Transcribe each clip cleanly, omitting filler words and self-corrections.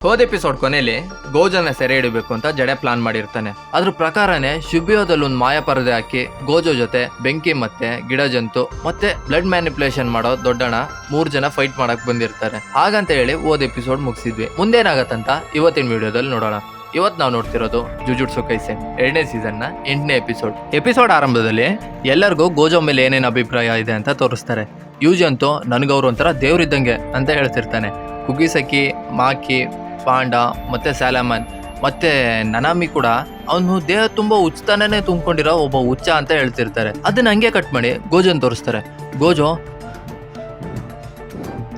ಹೋದ ಎಪಿಸೋಡ್ ಕೊನೆಯಲ್ಲಿ ಗೋಜೋನ ಸೆರೆ ಹಿಡಿಬೇಕು ಅಂತ ಜಡೆ ಪ್ಲಾನ್ ಮಾಡಿರ್ತಾನೆ. ಅದ್ರ ಪ್ರಕಾರನೇ ಶುಭಿಯೋದಲ್ಲಿ ಒಂದು ಮಾಯ ಪರದೆ ಹಾಕಿ ಗೋಜೋ ಜೊತೆ ಬೆಂಕಿ ಮತ್ತೆ ಗಿಡ ಜಂತು ಮತ್ತೆ ಬ್ಲಡ್ ಮ್ಯಾನಿಪುಲೇಷನ್ ಮಾಡೋ ದೊಡ್ಡಣ್ಣ 3 ಜನ ಫೈಟ್ ಮಾಡಕ್ ಬಂದಿರ್ತಾರೆ. ಹಾಗಂತ ಹೇಳಿ ಹೋದ ಎಪಿಸೋಡ್ ಮುಗಿಸಿದ್ವಿ. ಮುಂದೇನಾಗತ್ತಂತ ಇವತ್ತಿನ ವಿಡಿಯೋದಲ್ಲಿ ನೋಡೋಣ. ಇವತ್ತು ನಾವು ನೋಡ್ತಿರೋದು ಜುಜುಟ್ಸು ಕೈಸೆನ್ 2ನೇ ಸೀಸನ್ ನ 8ನೇ ಎಪಿಸೋಡ್ ಆರಂಭದಲ್ಲಿ ಎಲ್ಲರಿಗೂ ಗೋಜೋ ಮೇಲೆ ಏನೇನು ಅಭಿಪ್ರಾಯ ಇದೆ ಅಂತ ತೋರಿಸ್ತಾರೆ. ಯೂಜಿ ಅಂತೂ ನನಗವ್ರು ಒಂಥರ ದೇವ್ರಿದ್ದಂಗೆ ಅಂತ ಹೇಳ್ತಿರ್ತಾನೆ. ಕುಗಿಸಕಿ, ಮಾಕಿ, ಪಾಂಡ ಮತ್ತೆ ಸ್ಯಾಲಮನ್ ಮತ್ತೆ ನನಾಮಿ ಕೂಡ ಅವನು ದೇಹ ತುಂಬಾ ಹುಚ್ಚತನೇ ತುಂಬಿಕೊಂಡಿರೋ ಒಬ್ಬ ಹುಚ್ಚ ಅಂತ ಹೇಳ್ತಿರ್ತಾರೆ. ಅದನ್ನ ಹಂಗೆ ಕಟ್ ಮಾಡಿ ಗೋಜೋನ್ ತೋರಿಸ್ತಾರೆ. ಗೋಜೋ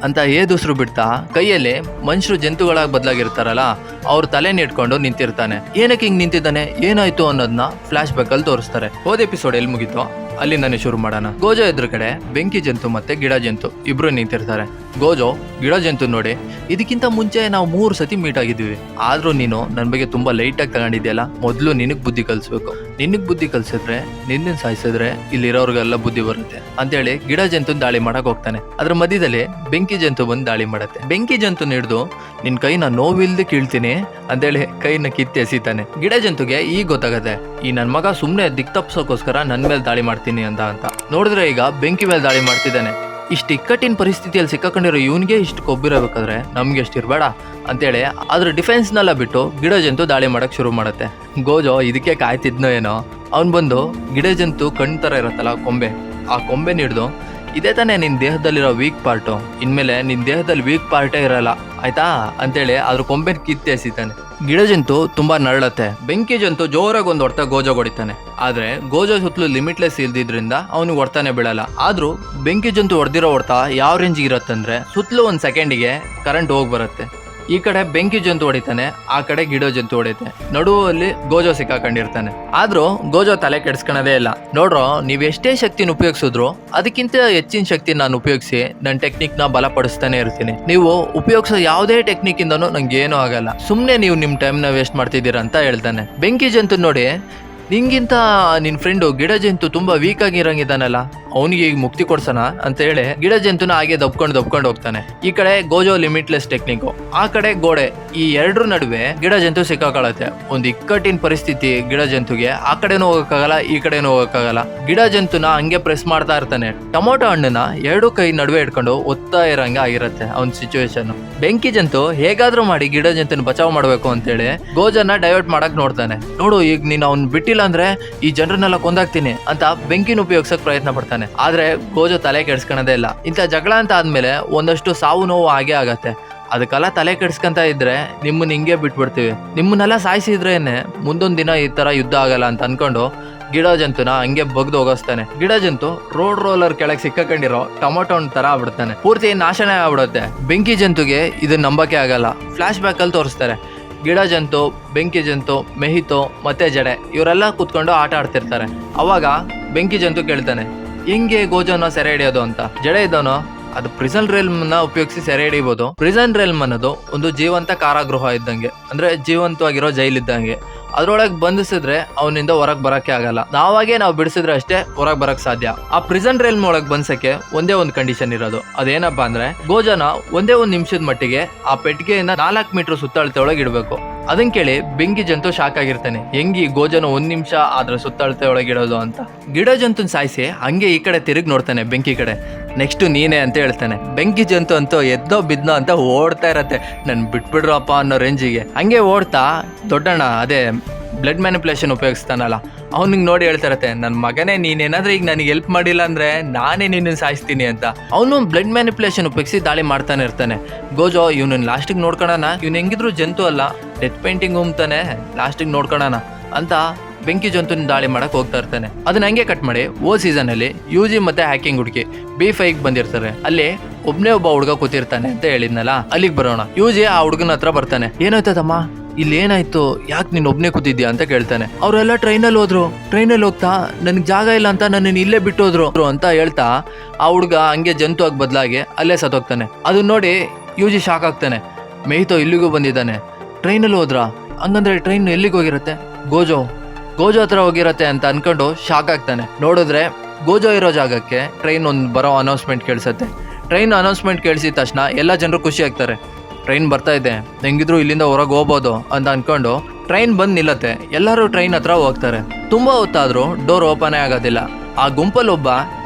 ಅಂತ ಏದುಸ್ರು ಬಿಡ್ತಾ ಕೈಯಲ್ಲಿ ಮನುಷ್ಯರು ಜಂತುಗಳಾಗಿ ಬದಲಾಗಿರ್ತಾರಲ್ಲ ಅವ್ರ ತಲೆನ ಇಟ್ಕೊಂಡು ನಿಂತಿರ್ತಾನೆ. ಏನಕ್ಕೆ ಹಿಂಗ್ ನಿಂತಿದ್ದಾನೆ, ಏನಾಯ್ತು ಅನ್ನೋದನ್ನ ಫ್ಲಾಶ್ ಬ್ಯಾಕ್ ಅಲ್ಲಿ ತೋರಿಸ್ತಾರೆ. ಹೋದ ಎಪಿಸೋಡ್ ಎಲ್ಲಿ ಮುಗೀತೋ ಅಲ್ಲಿಂದಾನೆ ಶುರು ಮಾಡೋಣ. ಗೋಜೋ ಎದುರುಗಡೆ ಬೆಂಕಿ ಜಂತು ಮತ್ತೆ ಗಿಡ ಜಂತು ಇಬ್ರು ನಿಂತಿರ್ತಾರೆ. ಗೋಜೋ ಗಿಡ ಜಂತು ನೋಡಿ, ಇದಕ್ಕಿಂತ ಮುಂಚೆ ನಾವು 3 ಸತಿ ಮೀಟ್ ಆಗಿದ್ವಿ, ಆದ್ರೂ ನೀನು ನನ್ನ ಬಗ್ಗೆ ತುಂಬಾ ಲೈಟ್ ಆಗಿ ತಗೊಂಡಿದ್ಯಲ್ಲ, ಮೊದ್ಲು ನಿನಗ್ ಬುದ್ಧಿ ಕಲ್ಸ್ಬೇಕು. ನಿನಗ್ ಬುದ್ಧಿ ಕಲ್ಸಿದ್ರೆ ನಿನ್ನ ಸಾಯಿಸಿದ್ರೆ ಇಲ್ಲಿರೋರ್ಗೆಲ್ಲ ಬುದ್ಧಿ ಬರುತ್ತೆ ಅಂತೇಳಿ ಗಿಡ ಜಂತು ದಾಳಿ ಮಾಡಕ್ ಹೋಗ್ತಾನೆ. ಅದ್ರ ಮಧ್ಯದಲ್ಲಿ ಬೆಂಕಿ ಜಂತು ಬಂದು ದಾಳಿ ಮಾಡತ್ತೆ. ಬೆಂಕಿ ಜಂತು ಹಿಡಿದು ನಿನ್ ಕೈನ ನೋವಿಲ್ದೆ ಕೀಳ್ತೀನಿ ಅಂತೇಳಿ ಕೈನ ಕಿತ್ತಿ ಎಸಿತಾನೆ. ಗಿಡ ಜಂತುಗೆ ಈಗ ಗೊತ್ತಾಗತ್ತೆ ಈ ನನ್ ಮಗ ಸುಮ್ನೆ ದಿಕ್ ತಪ್ಸೋಕೋಸ್ಕರ ನನ್ ಮೇಲೆ ದಾಳಿ ಮಾಡ್ತೀನಿ ಅಂತ ನೋಡಿದ್ರೆ ಈಗ ಬೆಂಕಿ ಮೇಲೆ ದಾಳಿ ಮಾಡ್ತಿದ್ದಾನೆ. ಇಷ್ಟು ಇಕ್ಕಟ್ಟಿನ ಪರಿಸ್ಥಿತಿಯಲ್ಲಿ ಸಿಕ್ಕಾಕೊಂಡಿರೋ ಇವನ್ಗೆ ಇಷ್ಟು ಕೊಬ್ಬಿರಬೇಕಾದ್ರೆ ನಮ್ಗೆ ಎಷ್ಟು ಇರ್ಬೇಡ ಅಂತೇಳಿ ಅದ್ರ ಡಿಫೆನ್ಸ್ನೆಲ್ಲ ಬಿಟ್ಟು ಗಿಡ ಜಂತು ದಾಳಿ ಮಾಡಕ್ ಶುರು ಮಾಡತ್ತೆ. ಗೋಜೋ ಇದಕ್ಕೆ ಕಾಯ್ತಿದ್ನೋ ಏನೋ, ಅವ್ನ್ ಬಂದು ಗಿಡ ಜಂತು ಕಣ್ ತರ ಇರತ್ತಲ್ಲ ಕೊಂಬೆ, ಆ ಕೊಂಬೆನ ಹಿಡ್ದು ಇದೇ ತಾನೇ ನಿನ್ ದೇಹದಲ್ಲಿರೋ ವೀಕ್ ಪಾರ್ಟು, ಇನ್ಮೇಲೆ ನಿನ್ ದೇಹದಲ್ಲಿ ವೀಕ್ ಪಾರ್ಟೇ ಇರಲ್ಲ ಆಯ್ತಾ ಅಂತೇಳಿ ಅದ್ರ ಕೊಂಬೆನ ಕಿತ್ತಿ ಎಸಿತಾನೆ. ಗಿಡ ಜಂತು ತುಂಬಾ ನರಳತ್ತೆ. ಬೆಂಕಿ ಜಂತು ಜೋರಾಗಿ ಒಂದು ಹೊಡ್ತಾ ಗೋಜೋ ಹೊಡಿತಾನೆ. ಆದ್ರೆ ಗೋಜೋ ಸುತ್ತಲೂ ಲಿಮಿಟ್ಲೆಸ್ ಇಲ್ದಿದ್ರಿಂದ ಅವನಿಗೆ ಹೊಡ್ತಾನೆ ಬೀಳಲ್ಲ. ಆದ್ರೂ ಬೆಂಕಿ ಜಂತು ಹೊಡೆದಿರೋ ಹೊಡ್ತಾ ಯಾವ ರೇಂಜ್ ಇರತ್ತಂದ್ರೆ ಸುತ್ತಲೂ 1 ಸೆಕೆಂಡಿಗೆ ಕರೆಂಟ್ ಹೋಗಿ ಬರುತ್ತೆ. ಈ ಕಡೆ ಬೆಂಕಿ ಜಂತು ಹೊಡಿತಾನೆ, ಆ ಕಡೆ ಗಿಡ ಜಂತು ಹೊಡಿತೆ. ನಡುವಲ್ಲಿ ಗೋಜೋ ಸಿಕ್ಕಾಕೊಂಡಿರ್ತಾನೆ. ಆದ್ರೂ ಗೋಜೋ ತಲೆ ಕೆಡ್ಸ್ಕೊಳೋದೇ ಇಲ್ಲ. ನೋಡ್ರೋ, ನೀವ್ ಎಷ್ಟೇ ಶಕ್ತಿನ ಉಪಯೋಗಿಸಿದ್ರು ಅದಕ್ಕಿಂತ ಹೆಚ್ಚಿನ ಶಕ್ತಿ ನಾನು ಉಪಯೋಗಿಸಿ ನನ್ನ ಟೆಕ್ನಿಕ್ ನ ಬಲಪಡಿಸ್ತಾನೆ ಇರ್ತೀನಿ. ನೀವು ಉಪಯೋಗಿಸೋ ಯಾವುದೇ ಟೆಕ್ನಿಕ್ ಇಂದನೂ ನಂಗೆ ಏನೂ ಆಗಲ್ಲ, ಸುಮ್ನೆ ನೀವು ನಿಮ್ ಟೈಮ್ ನ ವೇಸ್ಟ್ ಮಾಡ್ತಿದ್ದೀರಾ ಅಂತ ಹೇಳ್ತಾನೆ. ಬೆಂಕಿ ಜಂತು ನೋಡಿ, ನಿಂಗಿಂತ ನಿನ್ ಫ್ರೆಂಡು ಗಿಡ ಜಂತು ತುಂಬಾ ವೀಕ್ ಆಗಿರಂಗಿದ್ದಾನಲ್ಲ, ಅವನಿಗೆ ಈಗ ಮುಕ್ತಿ ಕೊಡ್ಸೋಣ ಅಂತ ಹೇಳಿ ಗಿಡ ಜಂತುನ ಹಾಗೆ ದಬ್ಕೊಂಡು ಹೋಗ್ತಾನೆ. ಈ ಕಡೆ ಗೋಜೋ ಲಿಮಿಟ್ಲೆಸ್ ಟೆಕ್ನಿಕ್, ಆ ಕಡೆ ಗೋಡೆ, ಈ ಎರಡ್ರ ನಡುವೆ ಗಿಡ ಜಂತು ಸಿಕ್ಕಾಕೊಳ್ಳುತ್ತೆ. ಒಂದು ಇಕ್ಕಟ್ಟಿನ ಪರಿಸ್ಥಿತಿ ಗಿಡ ಜಂತುಗೆ. ಆ ಕಡೆನೂ ಹೋಗಕ್ಕಾಗಲ್ಲ, ಈ ಕಡೆನೂ ಹೋಗಕ್ಕಾಗಲ್ಲ. ಗಿಡ ಜಂತುನ ಹಂಗೆ ಪ್ರೆಸ್ ಮಾಡ್ತಾ ಇರ್ತಾನೆ. ಟೊಮೊಟೊ ಹಣ್ಣನ್ನ 2 ಕೈ ನಡುವೆ ಇಟ್ಕೊಂಡು ಒತ್ತಾ ಇರಂಗ ಆಗಿರತ್ತೆ ಅವನ್ ಸಿಚುವೇಶನ್. ಬೆಂಕಿ ಜಂತು ಹೇಗಾದ್ರೂ ಮಾಡಿ ಗಿಡ ಜಂತುನ ಬಚಾವ್ ಮಾಡ್ಬೇಕು ಅಂತೇಳಿ ಗೋಜನ್ನ ಡೈವರ್ಟ್ ಮಾಡಕ್ ನೋಡ್ತಾನೆ. ನೋಡು, ಈಗ ನೀನ್ ಅವ್ನ್ ಬಿಟ್ಟಿಲ್ಲ ಅಂದ್ರೆ ಈ ಜನರನ್ನೆಲ್ಲ ಕೊಂದಾಗ್ತೀನಿ ಅಂತ ಬೆಂಕಿನ ಉಪಯೋಗಿಸಕ್ ಪ್ರಯತ್ನ ಪಡ್ತಾನೆ. ಆದ್ರೆ ಗೋಜೋ ತಲೆ ಕೆಡ್ಸ್ಕೊಳೋದೇ ಇಲ್ಲ. ಇಂಥ ಜಗಳ ಅಂತ ಆದ್ಮೇಲೆ ಒಂದಷ್ಟು ಸಾವು ನೋವು ಆಗೇ ಆಗತ್ತೆ. ಅದಕ್ಕೆಲ್ಲ ತಲೆ ಕೆಡ್ಸ್ಕೊಂತ ಇದ್ರೆ ನಿಮ್ಮನ್ನ ಹಿಂಗೆ ಬಿಟ್ಬಿಡ್ತೀವಿ, ನಿಮ್ಮನ್ನೆಲ್ಲ ಸಾಯಿಸಿದ್ರೇನೆ ಮುಂದೊಂದ್ ದಿನ ಈ ತರ ಯುದ್ಧ ಆಗಲ್ಲ ಅಂತ ಅನ್ಕೊಂಡು ಗಿಡ ಜಂತುನ ಹಂಗೆ ಬಗ್ದು ಹೋಗಿಸ್ತಾನೆ. ಗಿಡ ಜಂತು ರೋಲರ್ ಕೆಳಗೆ ಸಿಕ್ಕಾಕೊಂಡಿರೋ ಟೊಮೊಟೊ ತರ ಆಗ್ಬಿಡ್ತಾನೆ, ಪೂರ್ತಿ ನಾಶನೇ ಆಗ್ಬಿಡುತ್ತೆ. ಬೆಂಕಿ ಜಂತುಗೆ ಇದನ್ನ ನಂಬಕ್ಕೆ ಆಗಲ್ಲ. ಫ್ಲಾಶ್ ಬ್ಯಾಕ್ ಅಲ್ಲಿ ತೋರಿಸ್ತಾರೆ. ಗಿಡ ಜಂತು, ಬೆಂಕಿ ಜಂತು, ಮೆಹಿತೋ ಮತ್ತೆ ಜಡೆ ಇವರೆಲ್ಲ ಕೂತ್ಕೊಂಡು ಆಟ ಆಡ್ತಿರ್ತಾರೆ. ಅವಾಗ ಬೆಂಕಿ ಜಂತು ಕೇಳ್ತಾನೆ, ಹೆಂಗೆ ಗೋಜೋನ ಸೆರೆ ಹಿಡಿಯೋದು ಅಂತ. ಜಡೆ ಇದ್ದವನು, ಅದು ಪ್ರಿಸನ್ ರೇಲ್ಮ್ ನ ಉಪಯೋಗಿಸಿ ಸೆರೆ ಹಿಡಿಬಹುದು. ಪ್ರಿಸನ್ ರೇಲ್ಮ್ ಅನ್ನೋದು ಒಂದು ಜೀವಂತ ಕಾರಾಗೃಹ ಇದ್ದಂಗೆ, ಅಂದ್ರೆ ಜೀವಂತವಾಗಿರೋ ಜೈಲ್ ಇದ್ದಂಗೆ. ಅದ್ರೊಳಗೆ ಬಂಧಿಸಿದ್ರೆ ಅವನಿಂದ ಹೊರಗ್ ಬರಕ್ಕೆ ಆಗಲ್ಲ. ನಾವು ಬಿಡಿಸಿದ್ರೆ ಅಷ್ಟೇ ಹೊರಗ್ ಬರಕ್ ಸಾಧ್ಯ. ಆ ಪ್ರಿಸನ್ ರೇಲ್ಮ್ ಒಳಗ್ ಬಂದ್ಸಕ್ಕೆ ಒಂದೇ ಒಂದು ಕಂಡೀಷನ್ ಇರೋದು. ಅದೇನಪ್ಪಾ ಅಂದ್ರೆ ಗೋಜನ ಒಂದೇ 1 ನಿಮಿಷದ ಮಟ್ಟಿಗೆ ಆ ಪೆಟ್ಟಿಗೆಯಿಂದ 4 ಮೀಟರ್ ಸುತ್ತಳತೆ ಒಳಗೆ ಇಡಬೇಕು. ಅದನ್ ಕೇಳಿ ಬೆಂಕಿ ಜಂತು ಶಾಕ್ ಆಗಿರ್ತಾನೆ. ಹೆಂಗಿ ಗೋಜನ 1 ನಿಮಿಷ ಆದ್ರ ಸುತ್ತಳತೆ ಒಳಗಿಡೋದು ಅಂತ. ಗಿಡ ಜಂತುನ್ ಸಾಯಿಸಿ ಹಂಗೆ ಈ ಕಡೆ ತಿರುಗಿ ನೋಡ್ತಾನೆ ಬೆಂಕಿ ಕಡೆ. ನೆಕ್ಸ್ಟ್ ನೀನೇ ಅಂತ ಹೇಳ್ತಾನೆ. ಬೆಂಕಿ ಜಂತು ಅಂತೂ ಎದ್ದೋ ಬಿದ್ನೋ ಅಂತ ಓಡ್ತಾ ಇರತ್ತೆ, ನನ್ ಬಿಟ್ಬಿಡ್ರಪ್ಪ ಅನ್ನೋ ರೇಂಜಿಗೆ. ಹಂಗೆ ಓಡ್ತಾ ದೊಡ್ಡಣ್ಣ, ಅದೇ ಬ್ಲಡ್ ಮ್ಯಾನಿಪುಲೇಷನ್ ಉಪಯೋಗಿಸ್ತಾನಲ್ಲ, ಅವ್ನಿಗೆ ನೋಡಿ ಹೇಳ್ತಾ ಇರತ್ತೆ, ನನ್ ಮಗನೇ ನೀನೇನಾದ್ರೂ ಈಗ ನನಗೆ ಹೆಲ್ಪ್ ಮಾಡಿಲ್ಲ ಅಂದ್ರೆ ನಾನೇ ನಿನ್ನ ಸಾಯಿಸ್ತೀನಿ ಅಂತ. ಅವನು ಬ್ಲಡ್ ಮ್ಯಾನಿಪುಲೇಷನ್ ಉಪಯೋಗಿಸಿ ದಾಳಿ ಮಾಡ್ತಾನೆ ಇರ್ತಾನೆ. ಗೋಜೋ ಇವನನ್ನ ಲಾಸ್ಟಿಗೆ ನೋಡ್ಕೊಳೋಣ, ಇವ್ನ ಹೆಂಗಿದ್ರು ಜಂತು ಅಲ್ಲ, ಡೆತ್ ಪೇಂಟಿಂಗ್ ಉಮ್ತಾನೆ, ಲಾಸ್ಟಿಗೆ ನೋಡ್ಕೊಳೋಣ ಅಂತ ಬೆಂಕಿ ಜಂತುನ ದಾಳಿ ಮಾಡಕ್ ಹೋಗ್ತಾ ಇರ್ತಾನೆ. ಅದನ್ನ ಹಂಗೆ ಕಟ್ ಮಾಡಿ ಸೀಸನ್ ಅಲ್ಲಿ ಯೂಜಿ ಮತ್ತೆ ಹ್ಯಾಕಿಂಗ್ ಹುಡುಗಿ B5 ಬಂದಿರ್ತಾರೆ. ಅಲ್ಲಿ ಒಬ್ಬ ಹುಡುಗ ಕೂತಿರ್ತಾನೆ ಅಂತ ಹೇಳಿದ್ನಲ್ಲ, ಅಲ್ಲಿಗೆ ಬರೋಣ. ಯೂಜಿ ಆ ಹುಡುಗನ ಹತ್ರ ಬರ್ತಾನೆ. ಏನಾಯ್ತದಮ್ಮ, ಇಲ್ಲಿ ಏನಾಯ್ತು, ಯಾಕೆ ನೀನ್ ಒಬ್ನೇ ಕೂತಿದ್ಯಾ ಅಂತ ಕೇಳ್ತಾನೆ. ಅವರೆಲ್ಲ ಟ್ರೈನಲ್ಲಿ ಹೋದ್ರು, ಟ್ರೈನಲ್ಲಿ ಹೋಗ್ತಾ ನನ್ಗೆ ಜಾಗ ಇಲ್ಲ ಅಂತ ನನ್ನ ಇಲ್ಲೇ ಬಿಟ್ಟು ಹೋದ್ರು ಅಂತ ಹೇಳ್ತಾ ಆ ಹುಡುಗ ಹಂಗೆ ಜಂತು ಆಗಿ ಬದಲಾಗಿ ಅಲ್ಲೇ ಸತ್ತೋಗ್ತಾನೆ. ಅದನ್ನ ನೋಡಿ ಯೂಜಿ ಶಾಕ್ ಆಗ್ತಾನೆ. ಮೆಹಿತೋ ಇಲ್ಲಿಗೂ ಬಂದಿದ್ದಾನೆ, ಟ್ರೈನಲ್ಲಿ ಹೋದ್ರಾ, ಹಂಗಂದ್ರೆ ಟ್ರೈನ್ ಎಲ್ಲಿಗೆ ಹೋಗಿರತ್ತೆ, ಗೋಜೋ ಹತ್ರ ಹೋಗಿರತ್ತೆ ಅಂತ ಅನ್ಕೊಂಡು ಶಾಕ್ ಆಗ್ತಾನೆ. ನೋಡಿದ್ರೆ ಗೋಜೋ ಇರೋ ಜಾಗಕ್ಕೆ ಟ್ರೈನ್ ಒಂದು ಬರೋ ಅನೌನ್ಸ್ಮೆಂಟ್ ಕೇಳಿಸತ್ತೆ. ಟ್ರೈನ್ ಅನೌನ್ಸ್ಮೆಂಟ್ ಕೇಳಿಸಿದ ತಕ್ಷಣ ಎಲ್ಲ ಜನರು ಖುಷಿ ಆಗ್ತಾರೆ. ಟ್ರೈನ್ ಬರ್ತಾ ಇದೆ, ಹೆಂಗಿದ್ರು ಇಲ್ಲಿಂದ ಹೊರಗೆ ಹೋಗ್ಬೋದು ಅಂತ ಅನ್ಕೊಂಡು ಟ್ರೈನ್ ಬಂದು ನಿಲ್ಲತ್ತೆ. ಎಲ್ಲರೂ ಟ್ರೈನ್ ಹತ್ರ ಹೋಗ್ತಾರೆ. ತುಂಬಾ ಹೊತ್ತಾದ್ರೂ ಡೋರ್ ಓಪನ್ ಆಗೋದಿಲ್ಲ. ಆ ಗುಂಪಲ್ಲಿ ಒಬ್ಬ,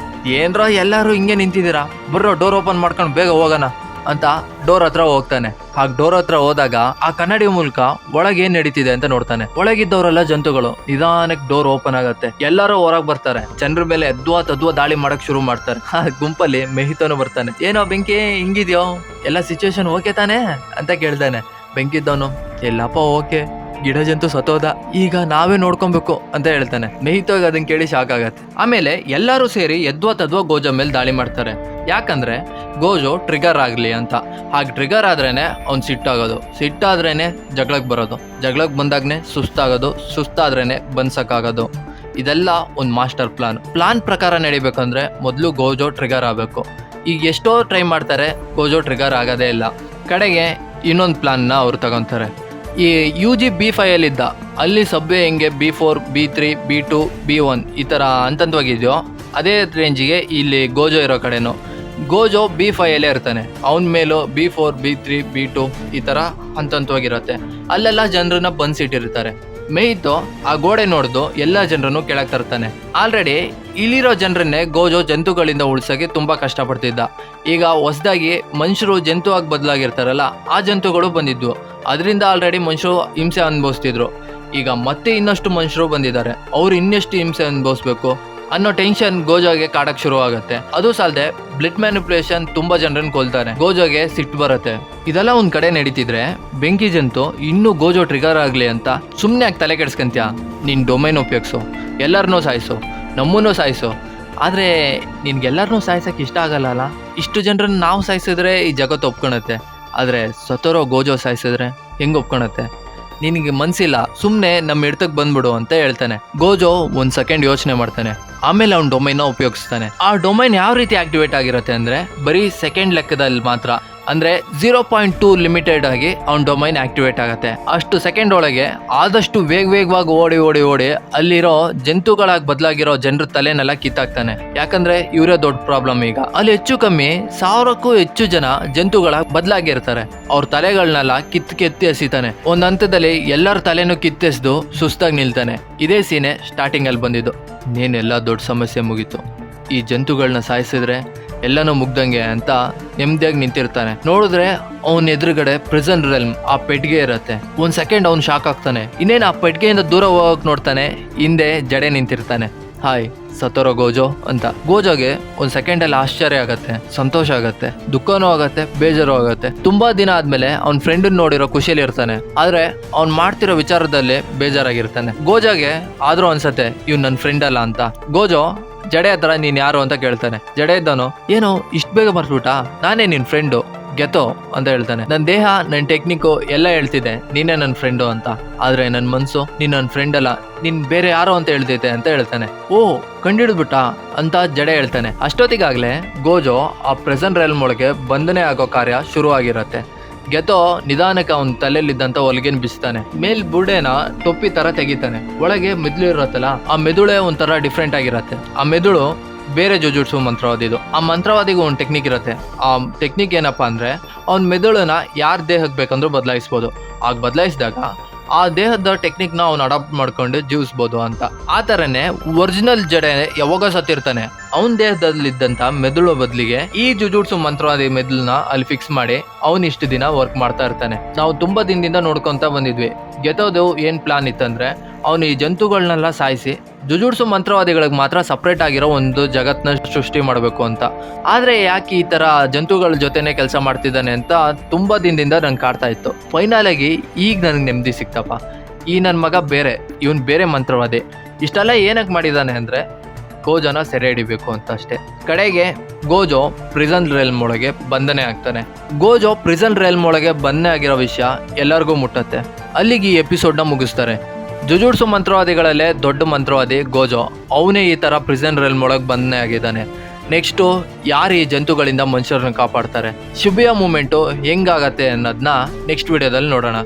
ಏನ್ರ ಎಲ್ಲರೂ ಹಿಂಗೆ ನಿಂತಿದ್ದೀರಾ, ಬರ್ರೋ ಡೋರ್ ಓಪನ್ ಮಾಡ್ಕೊಂಡು ಬೇಗ ಹೋಗೋಣ ಅಂತ ಡೋರ್ ಹತ್ರ ಹೋಗ್ತಾನೆ. ಹಾಗೆ ಡೋರ್ ಹತ್ರ ಹೋದಾಗ ಆ ಕನ್ನಡಿ ಮೂಲಕ ಒಳಗೆ ಏನ್ ನಡೀತಿದೆ ಅಂತ ನೋಡ್ತಾನೆ. ಒಳಗಿದ್ದವರೆಲ್ಲ ಜಂತುಗಳು. ನಿಧಾನಕ್ಕೆ ಡೋರ್ ಓಪನ್ ಆಗತ್ತೆ. ಎಲ್ಲರೂ ಹೊರಗೆ ಬರ್ತಾರೆ. ಜನರ ಮೇಲೆ ಎದ್ವಾ ದಾಳಿ ಮಾಡಕ್ ಶುರು ಮಾಡ್ತಾರೆ. ಆ ಗುಂಪಲ್ಲಿ ಮೆಹಿತೋನು ಬರ್ತಾನೆ. ಏನೋ ಬೆಂಕಿ ಹಿಂಗಿದ್ಯೋ, ಎಲ್ಲ ಸಿಚುವೇಶನ್ ಓಕೆ ತಾನೇ ಅಂತ ಕೇಳ್ತಾನೆ. ಬೆಂಕಿದ್ದವನು, ಎಲ್ಲಪ್ಪ ಓಕೆ, ಗಿಡ ಜಂತು ಸತ್ತೋದ, ಈಗ ನಾವೇ ನೋಡ್ಕೊಬೇಕು ಅಂತ ಹೇಳ್ತಾನೆ. ಮೆಹಿತೋಗ ಅದನ್ನ ಕೇಳಿ ಶಾಕ್ ಆಗತ್ತೆ. ಆಮೇಲೆ ಎಲ್ಲರೂ ಸೇರಿ ಎದ್ವಾ ಗೋಜೋ ಮೇಲೆ ದಾಳಿ ಮಾಡ್ತಾರೆ. ಯಾಕಂದ್ರೆ ಗೋಜೋ ಟ್ರಿಗರ್ ಆಗ್ಲಿ ಅಂತ. ಹಾಗೆ ಟ್ರಿಗರ್ ಆದ್ರೇನೆ ಅವ್ನ್ ಸಿಟ್ಟಾಗೋದು, ಸಿಟ್ಟಾದ್ರೇನೆ ಜಗಳಕ್ಕೆ ಬರೋದು, ಜಗಳಕ್ಕೆ ಬಂದಾಗ್ನೆ ಸುಸ್ತಾದ್ರೇನೆ ಬನ್ಸಕ್ಕಾಗೋದು. ಇದೆಲ್ಲ ಒಂದು ಮಾಸ್ಟರ್ ಪ್ಲಾನ್ ಪ್ರಕಾರ ನಡಿಬೇಕಂದ್ರೆ ಮೊದಲು ಗೋಜೋ ಟ್ರಿಗರ್ ಆಗಬೇಕು. ಈಗ ಎಷ್ಟೋ ಟ್ರೈ ಮಾಡ್ತಾರೆ, ಗೋಜೋ ಟ್ರಿಗರ್ ಆಗೋದೇ ಇಲ್ಲ. ಕಡೆಗೆ ಇನ್ನೊಂದು ಪ್ಲಾನ್ನ ಅವ್ರು ತಗೊಂತಾರೆ. ಈ UG B5 ಇದ್ದ ಅಲ್ಲಿ ಸಬ್ವೆ ಹೆಂಗೆ B4, B3, B2, B1 ಈ ಥರ ಹಂತವಾಗಿದೆಯೋ ಅದೇ ರೇಂಜಿಗೆ ಇಲ್ಲಿ ಗೋಜೋ ಇರೋ ಕಡೆನೂ ಗೋಜೋ B5 ಇರ್ತಾನೆ. ಅವನ ಮೇಲೂ B4, B3, B2 ಈ ಥರ ಹಂತವಾಗಿರುತ್ತೆ. ಅಲ್ಲೆಲ್ಲ ಜನರನ್ನ ಬಂದ್ಸಿಟ್ಟಿರ್ತಾರೆ. ಮೇಯ್ತು ಆ ಗೋಡೆ ನೋಡ್ದು ಎಲ್ಲ ಜನರನ್ನು ಕೆಳಗೆ ತರ್ತಾನೆ. ಆಲ್ರೆಡಿ ಇಲ್ಲಿರೋ ಜನರನ್ನೇ ಗೋಜೋ ಜಂತುಗಳಿಂದ ಉಳ್ಸೋಕೆ ತುಂಬಾ ಕಷ್ಟಪಡ್ತಿದ್ದ. ಈಗ ಹೊಸದಾಗಿ ಮನುಷ್ಯರು ಜಂತು ಆಗಿ ಬದಲಾಗಿರ್ತಾರಲ್ಲ, ಆ ಜಂತುಗಳು ಬಂದಿದ್ವು. ಅದರಿಂದ ಆಲ್ರೆಡಿ ಮನುಷ್ಯರು ಹಿಂಸೆ ಅನುಭವಿಸ್ತಿದ್ರು. ಈಗ ಮತ್ತೆ ಇನ್ನಷ್ಟು ಮನುಷ್ಯರು ಬಂದಿದ್ದಾರೆ, ಅವ್ರು ಇನ್ನೆಷ್ಟು ಹಿಂಸೆ ಅನುಭವಿಸ್ಬೇಕು ಅನ್ನೋ ಟೆನ್ಷನ್ ಗೋಜೋಗೆ ಕಾಡಕ್ ಶುರು ಆಗುತ್ತೆ. ಅದು ಸಾಲದೆ ಬ್ಲಡ್ ಮ್ಯಾನಿಪುಲೇಷನ್ ತುಂಬಾ ಜನರನ್ನ ಕೊಲ್ತಾನೆ. ಗೋಜೋಗೆ ಸಿಟ್ಟು ಬರುತ್ತೆ. ಇದೆಲ್ಲ ಒಂದ್ ಕಡೆ ನಡೀತಿದ್ರೆ ಬೆಂಕಿ ಜಂತು ಇನ್ನೂ ಗೋಜೋ ಟ್ರಿಗರ್ ಆಗ್ಲಿ ಅಂತ ಸುಮ್ನೆ ಯಾಕೆ ತಲೆ ಕೆಡ್ಸ್ಕಂತ್ಯಾ, ನಿನ್ ಡೊಮೈನ್ ಉಪಯೋಗಿಸು, ಎಲ್ಲರನ್ನೂ ಸಾಯಿಸು, ನಮ್ಮನ್ನೂ ಸಾಯಿಸು. ಆದ್ರೆ ನಿನ್ಗೆಲ್ಲರನ್ನೂ ಸಾಯಿಸಕ್ ಇಷ್ಟ ಆಗಲ್ಲ ಅಲ್ಲ. ಇಷ್ಟು ಜನರನ್ನ ನಾವು ಸಾಯಿಸಿದ್ರೆ ಈ ಜಗತ್ತು ಒಪ್ಕೊಳತ್ತೆ, ಆದ್ರೆ ಸತ್ತೋರೋ ಗೋಜೋ ಸಾಯಿಸಿದ್ರೆ ಹೆಂಗ್ ಒಪ್ಕೊಳತ್ತೆ? ನಿನಗೆ ಮನ್ಸಿಲ್ಲ, ಸುಮ್ನೆ ನಮ್ಮ ಹಿಡ್ತಕ್ಕೆ ಬಂದ್ಬಿಡು ಅಂತ ಹೇಳ್ತಾನೆ. ಗೋಜೋ ಒಂದ್ ಸೆಕೆಂಡ್ ಯೋಚನೆ ಮಾಡ್ತಾನೆ. ಆಮೇಲೆ ಅವ್ನ ಡೊಮೈನ್ ಉಪಯೋಗಿಸ್ತಾನೆ. ಆ ಡೊಮೈನ್ ಯಾವ ರೀತಿ ಆಕ್ಟಿವೇಟ್ ಆಗಿರುತ್ತೆ ಅಂದ್ರೆ ಬರೀ ಸೆಕೆಂಡ್ ಲೆಕ್ಕದಲ್ಲಿ ಮಾತ್ರ, ಅಂದ್ರೆ 0.2 ಲಿಮಿಟೆಡ್ ಆಗಿ ಅವ್ನ ಡೊಮೈನ್ ಆಕ್ಟಿವೇಟ್ ಆಗುತ್ತೆ. ಅಷ್ಟು ಸೆಕೆಂಡ್ ಒಳಗೆ ಆದಷ್ಟು ವೇಗವಾಗಿ ಓಡಿ ಅಲ್ಲಿರೋ ಜಂತುಗಳಾಗಿ ಬದಲಾಗಿರೋ ಜನರ ತಲೆನೆಲ್ಲ ಕಿತ್ತಾಕ್ತಾನೆ. ಯಾಕಂದ್ರೆ ಇವರೇ ದೊಡ್ಡ ಪ್ರಾಬ್ಲಮ್. ಈಗ ಅಲ್ಲಿ ಹೆಚ್ಚು ಕಮ್ಮಿ 1000ಕ್ಕೂ ಹೆಚ್ಚು ಜನ ಜಂತುಗಳಾಗಿ ಬದಲಾಗಿರ್ತಾರೆ. ಅವ್ರ ತಲೆಗಳನ್ನೆಲ್ಲ ಕಿತ್ತಿ ಎಸಿತಾನೆ. ಒಂದ್ ಹಂತದಲ್ಲಿ ಎಲ್ಲರ ತಲೆನೂ ಕಿತ್ತೆಸ್ದು ಸುಸ್ತಾಗಿ ನಿಲ್ತಾನೆ. ಇದೇ ಸೀನೆ ಸ್ಟಾರ್ಟಿಂಗ್ ಅಲ್ಲಿ ಬಂದಿದ್ದು. ನೀನೆಲ್ಲ ದೊಡ್ಡ ಸಮಸ್ಯೆ ಮುಗೀತು, ಈ ಜಂತುಗಳನ್ನ ಸಾಯಿಸಿದ್ರೆ ಎಲ್ಲನೂ ಮುಗ್ದಂಗೆ ಅಂತ ನೆಮ್ಮದಿಯಾಗಿ ನಿಂತಿರ್ತಾನೆ. ನೋಡಿದ್ರೆ ಅವನ ಎದುರುಗಡೆ ಪ್ರಿಸನ್ ರೆಲ್ಮ್ ಆ ಪೆಟ್ಟಿಗೆ ಇರತ್ತೆ. ಒಂದ್ ಸೆಕೆಂಡ್ ಅವ್ನು ಶಾಕ್ ಆಗ್ತಾನೆ. ಇನ್ನೇನು ಆ ಪೆಟ್ಟಿಗೆಯಿಂದ ದೂರ ಹೋಗಕ್ ನೋಡ್ತಾನೆ, ಹಿಂದೆ ಜಡೆ ನಿಂತಿರ್ತಾನೆ. ಹಾಯ್ ಸತ್ತೋರೋ ಗೋಜೋ ಅಂತ. ಗೋಜೋಗೆ ಒಂದ್ ಸೆಕೆಂಡ್ ಅಲ್ಲಿ ಆಶ್ಚರ್ಯ ಆಗತ್ತೆ, ಸಂತೋಷ ಆಗತ್ತೆ, ದುಃಖನೂ ಆಗತ್ತೆ, ಬೇಜಾರು ಆಗತ್ತೆ. ತುಂಬಾ ದಿನ ಆದ್ಮೇಲೆ ಅವ್ನ ಫ್ರೆಂಡ್ ನೋಡಿರೋ ಖುಷಿಯಲ್ಲಿ ಇರ್ತಾನೆ, ಆದ್ರೆ ಅವ್ನ್ ಮಾಡ್ತಿರೋ ವಿಚಾರದಲ್ಲಿ ಬೇಜಾರಾಗಿರ್ತಾನೆ. ಗೋಜೋಗೆ ಆದ್ರೂ ಅನ್ಸತ್ತೆ ಇವ್ ನನ್ ಫ್ರೆಂಡ್ ಅಲ್ಲ ಅಂತ. ಗೋಜೋ ಜಡೆ ಹತ್ರ ನೀನ್ ಯಾರು ಅಂತ ಕೇಳ್ತಾನೆ. ಜಡೆ ಇದ್ದವನು, ಏನೋ ಇಷ್ಟು ಬೇಗ ಮರ್ಸ್ಬಿಟ್ಟ, ನಾನೇ ನಿನ್ ಫ್ರೆಂಡು ಗೆತೋ ಅಂತ ಹೇಳ್ತಾನೆ. ನನ್ನ ದೇಹ, ನನ್ನ ಟೆಕ್ನಿಕ್ಕು ಎಲ್ಲ ಹೇಳ್ತಿದೆ ನೀನೇ ನನ್ನ ಫ್ರೆಂಡು ಅಂತ, ಆದ್ರೆ ನನ್ನ ಮನ್ಸು ನೀನ್ ನನ್ನ ಫ್ರೆಂಡ್ ಅಲ್ಲ, ನೀನ್ ಬೇರೆ ಯಾರೋ ಅಂತ ಹೇಳ್ತೈತೆ ಅಂತ ಹೇಳ್ತಾನೆ. ಓ ಕಂಡಿಡ್ಬಿಟ್ಟ ಅಂತ ಜಡೆ ಹೇಳ್ತಾನೆ. ಅಷ್ಟೊತ್ತಿಗಾಗ್ಲೇ ಗೋಜೋ ಆ ಪ್ರೆಸೆಂಟ್ ರೆಲ್ಮ್ ಒಳಗೆ ಬಂಧನೆ ಆಗೋ ಕಾರ್ಯ ಶುರು ಆಗಿರತ್ತೆ. ಗೆತೋ ನಿಧಾನಕ್ಕೆ ಅವನ ತಲೆಯಲ್ಲಿದ್ದಂತ ಹೊಲಿಗೆನ್ ಬಿಸ್ತಾನೆ. ಮೇಲ್ ಬುರ್ಡೆನ ಟೊಪ್ಪಿ ತರ ತೆಗಿತಾನೆ. ಒಳಗೆ ಮೆದುಳು ಇರತ್ತಲ್ಲ, ಆ ಮೆದುಳೆ ಒಂಥರ ಡಿಫ್ರೆಂಟ್ ಆಗಿರತ್ತೆ. ಆ ಮೆದುಳು ಬೇರೆ ಜುಜುಟ್ಸು ಮಂತ್ರವಾದಿದು. ಆ ಮಂತ್ರವಾದಿಗೂ ಒಂದು ಟೆಕ್ನಿಕ್ ಇರುತ್ತೆ. ಆ ಟೆಕ್ನಿಕ್ ಏನಪ್ಪಾ ಅಂದ್ರೆ ಅವ್ನ ಮೆದುಳನ್ನ ಯಾರ ದೇಹಕ್ಕೆ ಬೇಕಂದ್ರೂ ಬದಲಾಯಿಸ್ಬೋದು. ಆಗ ಬದಲಾಯಿಸಿದಾಗ ಆ ದೇಹದ ಟೆಕ್ನಿಕ್ನ ಅವ್ನು ಅಡಾಪ್ಟ್ ಮಾಡ್ಕೊಂಡು ಜೀವಿಸ್ಬೋದು ಅಂತ. ಆ ಥರನೇ ಒರಿಜಿನಲ್ ಜಡೆ ಯಾವಾಗ ಸತ್ತಿರ್ತಾನೆ, ಅವನ ದೇಹದಲ್ಲಿದ್ದಂಥ ಮೆದುಳು ಬದಲಿಗೆ ಈ ಜುಜುಟ್ಸು ಮಂತ್ರವಾದಿ ಮೆದುಳನ್ನ ಅಲ್ಲಿ ಫಿಕ್ಸ್ ಮಾಡಿ ಅವನ್ ಇಷ್ಟು ದಿನ ವರ್ಕ್ ಮಾಡ್ತಾ ಇರ್ತಾನೆ. ನಾವು ತುಂಬಾ ದಿನದಿಂದ ನೋಡ್ಕೊಂತ ಬಂದಿದ್ವಿ. ಗೆತೋದು ಏನ್ ಪ್ಲಾನ್ ಇತ್ತಂದ್ರೆ ಅವನು ಈ ಜಂತುಗಳನ್ನೆಲ್ಲ ಸಾಯಿಸಿ ಜುಜುಟ್ಸು ಮಂತ್ರವಾದಿಗಳಿಗೆ ಮಾತ್ರ ಸಪ್ರೇಟ್ ಆಗಿರೋ ಒಂದು ಜಗತ್ನ ಸೃಷ್ಟಿ ಮಾಡಬೇಕು ಅಂತ. ಆದ್ರೆ ಯಾಕೆ ಈ ತರ ಜಂತುಗಳ ಜೊತೆನೆ ಕೆಲಸ ಮಾಡ್ತಿದ್ದಾನೆ ಅಂತ ತುಂಬಾ ದಿನದಿಂದ ನಂಗೆ ಕಾಡ್ತಾ ಇತ್ತು. ಫೈನಲ್ ಆಗಿ ಈಗ ನನಗೆ ನೆಮ್ಮದಿ ಸಿಕ್ತಪ್ಪ. ಈ ನನ್ನ ಮಗ ಬೇರೆ, ಇವನ್ ಬೇರೆ ಮಂತ್ರವಾದಿ. ಇಷ್ಟೆಲ್ಲ ಏನಕ್ಕೆ ಮಾಡಿದಾನೆ ಅಂದ್ರೆ ಗೋಜೋನ ಸೆರೆ ಹಿಡಿಬೇಕು ಅಂತ ಅಷ್ಟೇ. ಕಡೆಗೆ ಗೋಜೋ ಪ್ರಿಸನ್ ರೆಲ್ಮ್ ಒಳಗೆ ಬಂಧನೆ ಆಗ್ತಾನೆ. ಗೋಜೋ ಪ್ರಿಸನ್ ರೆಲ್ಮ್ ಒಳಗೆ ಬಂಧನೆ ಆಗಿರೋ ವಿಷಯ ಎಲ್ಲರಿಗೂ ಮುಟ್ಟತ್ತೆ. ಅಲ್ಲಿಗೆ ಈ ಎಪಿಸೋಡ್ನ ಮುಗಿಸ್ತಾರೆ. ಜುಜುಟ್ಸು ಮಂತ್ರವಾದಿಗಳಲ್ಲೇ ದೊಡ್ಡ ಮಂತ್ರವಾದಿ ಗೋಜೋ, ಅವನೇ ಈ ತರ ಪ್ರಿಸನ್ ರೆಲ್ಮ್ ಒಳಗೆ ಬಂಧನೆ ಆಗಿದ್ದಾನೆ. ನೆಕ್ಸ್ಟು ಯಾರು ಈ ಜಂತುಗಳಿಂದ ಮನುಷ್ಯರನ್ನ ಕಾಪಾಡ್ತಾರೆ, ಶಿಬಿಯಾ ಮೂಮೆಂಟು ಹೆಂಗಾಗತ್ತೆ ಅನ್ನೋದನ್ನ ನೆಕ್ಸ್ಟ್ ವಿಡಿಯೋದಲ್ಲಿ ನೋಡೋಣ.